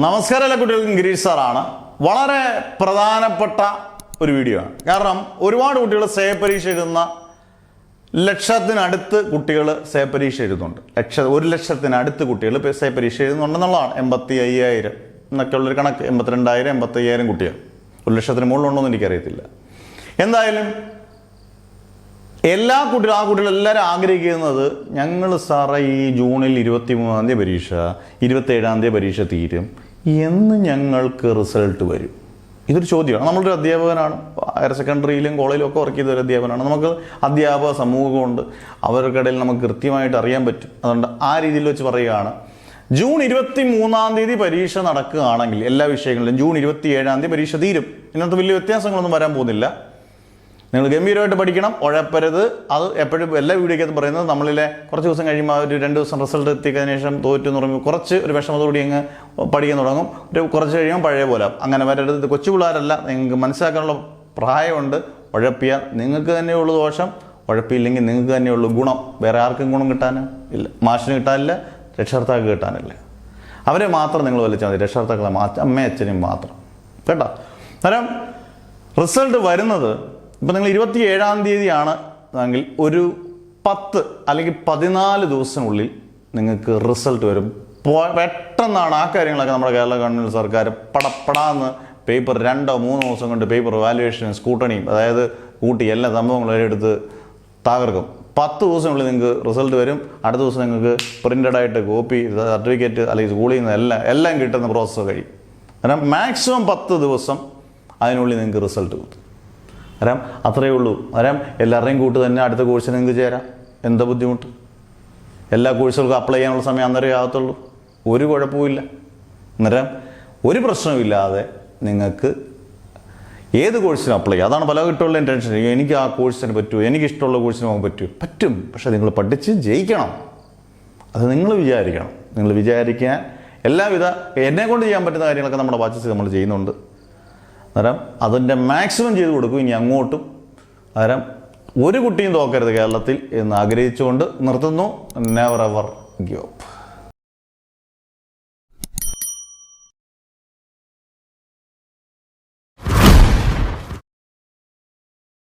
നമസ്കാരം എല്ലാ കുട്ടികൾക്കും ഗിരീഷ് സാറാണ്. വളരെ പ്രധാനപ്പെട്ട ഒരു വീഡിയോ ആണ്. കാരണം ഒരുപാട് കുട്ടികൾ സേ പരീക്ഷ എഴുതുന്ന ലക്ഷത്തിനടുത്ത് കുട്ടികൾ സേ പരീക്ഷ എഴുതുന്നുണ്ട്. 1,00,000-നടുത്ത് കുട്ടികൾ സേ പരീക്ഷ എഴുതുന്നുണ്ടെന്നുള്ളതാണ്. 85,000 എന്നൊക്കെയുള്ളൊരു കണക്ക്. 82,000 85,000 കുട്ടികൾ. 1,00,000-ന് മുകളിലുണ്ടോയെന്ന് എനിക്കറിയത്തില്ല. എന്തായാലും എല്ലാ കുട്ടികളും ആ കുട്ടികളെല്ലാവരും ആഗ്രഹിക്കുന്നത് ഞങ്ങൾ സാറേ ഈ ജൂണിൽ 23-ാം തീയതി പരീക്ഷ, 27-ാം തീയതി പരീക്ഷ തീരും, എന്ന് ഞങ്ങൾക്ക് റിസൾട്ട് വരും. ഇതൊരു ചോദ്യമാണ്. നമ്മളൊരു അധ്യാപകനാണ്, ഹയർ സെക്കൻഡറിയിലും കോളേജിലും ഒക്കെ വർക്ക് ചെയ്ത ഒരു അധ്യാപകനാണ്. നമുക്ക് അധ്യാപക സമൂഹമുണ്ട്, അവർക്കിടയിൽ നമുക്ക് കൃത്യമായിട്ട് അറിയാൻ പറ്റും. അതുകൊണ്ട് ആ രീതിയിൽ വെച്ച് പറയുകയാണ്, ജൂൺ 23-ാം തീയതി പരീക്ഷ നടക്കുകയാണെങ്കിൽ എല്ലാ വിഷയങ്ങളിലും ജൂൺ 27-ാം തീയതി പരീക്ഷ തീരും. ഇതിനകത്ത് വലിയ വ്യത്യാസങ്ങളൊന്നും വരാൻ പോകുന്നില്ല. നിങ്ങൾ ഗംഭീരമായിട്ട് പഠിക്കണം, ഉഴപ്പരുത്. അത് എപ്പോഴും എല്ലാ വീഡിയോക്കകത്ത് പറയുന്നത് നമ്മളിലെ കുറച്ച് ദിവസം കഴിയുമ്പോൾ ഒരു 2 ദിവസം റിസൾട്ട് എത്തിയതിനു ശേഷം തോറ്റു എന്ന് പറയുമ്പോൾ കുറച്ച് ഒരു വിഷമത്തോടെ അങ്ങ് പഠിക്കാൻ തുടങ്ങും. കുറച്ച് കഴിയുമ്പോൾ പഴയ പോലെ. അങ്ങനെ വരരുത്. കൊച്ചു പിള്ളേരല്ല, നിങ്ങൾക്ക് മനസ്സിലാക്കാനുള്ള പ്രായമുണ്ട്. ഉഴപ്പിയാൽ നിങ്ങൾക്ക് തന്നെയുള്ളൂ ദോഷം, ഉഴപ്പിയില്ലെങ്കിൽ നിങ്ങൾക്ക് തന്നെയുള്ളൂ ഗുണം. വേറെ ആർക്കും ഗുണം കിട്ടാനും ഇല്ല. മാഷിന് കിട്ടാനില്ല, രക്ഷകർത്താക്ക് കിട്ടാനില്ല. അവരെ മാത്രം നിങ്ങൾ വലിച്ചാൽ മതി, രക്ഷകർത്താക്കളെ അമ്മയും അച്ഛനും മാത്രം, കേട്ടോ. അന്നേരം റിസൾട്ട് വരുന്നത് ഇപ്പം നിങ്ങൾ 27-ാം തീയതിയാണ് എങ്കിൽ ഒരു 10 അല്ലെങ്കിൽ 14 ദിവസത്തിനുള്ളിൽ നിങ്ങൾക്ക് റിസൾട്ട് വരും. പെട്ടെന്നാണ് ആ കാര്യങ്ങളൊക്കെ നമ്മുടെ കേരള ഗവൺമെൻറ് സർക്കാർ പടപ്പടാന്ന് പേപ്പർ 2-3 ദിവസം കൊണ്ട് പേപ്പർ വാല്യുവേഷനും സ്കൂട്ടണിയും, അതായത് കൂട്ടി എല്ലാ സംഭവങ്ങളും എടുത്ത് തകർക്കും. 10 ദിവസത്തിനുള്ളിൽ നിങ്ങൾക്ക് റിസൾട്ട് വരും. അടുത്ത ദിവസം നിങ്ങൾക്ക് പ്രിൻ്റഡ് ആയിട്ട് കോപ്പി, സർട്ടിഫിക്കറ്റ് അല്ലെങ്കിൽ സ്കൂളിൽ നിന്ന് എല്ലാം കിട്ടുന്ന പ്രോസസ്സ് കഴിയും. കാരണം മാക്സിമം 10 ദിവസം അതിനുള്ളിൽ നിങ്ങൾക്ക് റിസൾട്ട് കിട്ടും. അന്നേരം അത്രയേ ഉള്ളൂ. അന്നേരം എല്ലാവരുടെയും കൂട്ട് തന്നെ അടുത്ത കോഴ്സിന് നിങ്ങൾക്ക് ചേരാം. എന്താ ബുദ്ധിമുട്ട്? എല്ലാ കോഴ്സുകൾക്കും അപ്ലൈ ചെയ്യാനുള്ള സമയം അന്നേരം ആകത്തുള്ളൂ. ഒരു കുഴപ്പമില്ല. അന്നേരം ഒരു പ്രശ്നമില്ലാതെ നിങ്ങൾക്ക് ഏത് കോഴ്സിനും അപ്ലൈ ചെയ്യാം. അതാണ് പല കുട്ടികളുടെ ടെൻഷൻ. എനിക്ക് ആ കോഴ്സിന് പറ്റുമോ, എനിക്കിഷ്ടമുള്ള കോഴ്സിന് പോകാൻ പറ്റും. പക്ഷെ നിങ്ങൾ പഠിച്ച് ജയിക്കണം. അത് നിങ്ങൾ വിചാരിക്കണം. നിങ്ങൾ വിചാരിക്കാൻ എല്ലാവിധ എന്നെക്കൊണ്ട് ചെയ്യാൻ പറ്റുന്ന കാര്യങ്ങളൊക്കെ നമ്മുടെ ബാച്ചസ് നമ്മൾ ചെയ്യുന്നുണ്ട്. അന്നേരം അതിൻ്റെ മാക്സിമം ചെയ്ത് കൊടുക്കും. ഇനി അങ്ങോട്ടും അന്നേരം ഒരു കുട്ടിയും തോക്കരുത് കേരളത്തിൽ എന്ന് ആഗ്രഹിച്ചുകൊണ്ട് നിർത്തുന്നു. Never ever give up.